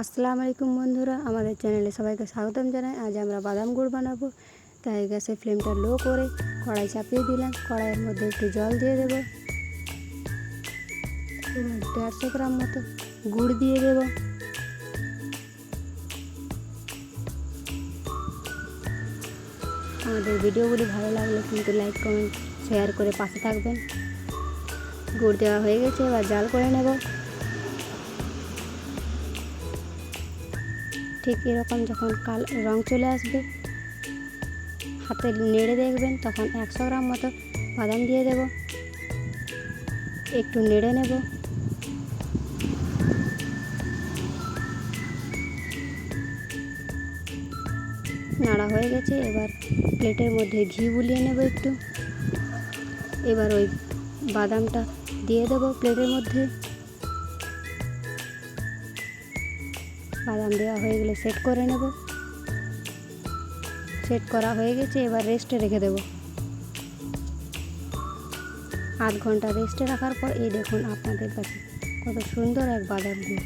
আসসালামু আলাইকুম বন্ধুরা, আমাদের চ্যানেলে সবাইকে স্বাগতম জানাই। আজ আমরা বাদাম গুড় বানাবো। তাই গ্যাসের ফ্লেমটা লো করে কড়াই চাপিয়ে দিলাম। কড়াইয়ের মধ্যে একটু জল দিয়ে দেব। এবার 150 গ্রাম মতো গুড় দিয়ে দেব। আমাদের ভিডিওগুলি ভালো লাগলে কিন্তু লাইক কমেন্ট শেয়ার করে পাশে থাকবেন। গুড় দেওয়া হয়ে গেছে, এবার জাল করে নেব। ঠিক এরকম যখন রং চলে আসবে, হাতে নেড়ে দেখবেন, তখন 100 গ্রাম মতো বাদাম দিয়ে দেব। একটু নেড়ে নেব। নাড়া হয়ে গেছে, এবার প্লেটের মধ্যে ঘি বুলিয়ে নেব একটু। এবার ওই বাদামটা দিয়ে দেব প্লেটের মধ্যে। বাদাম দেওয়া হয়ে গেলে সেট করে নেব। সেট করা হয়ে গেছে, এবার রেস্টে রেখে দেব। আধ ঘন্টা রেস্টে রাখার পর এই দেখুন আপনাদের কাছে কত সুন্দর এক বাদাম গুড়।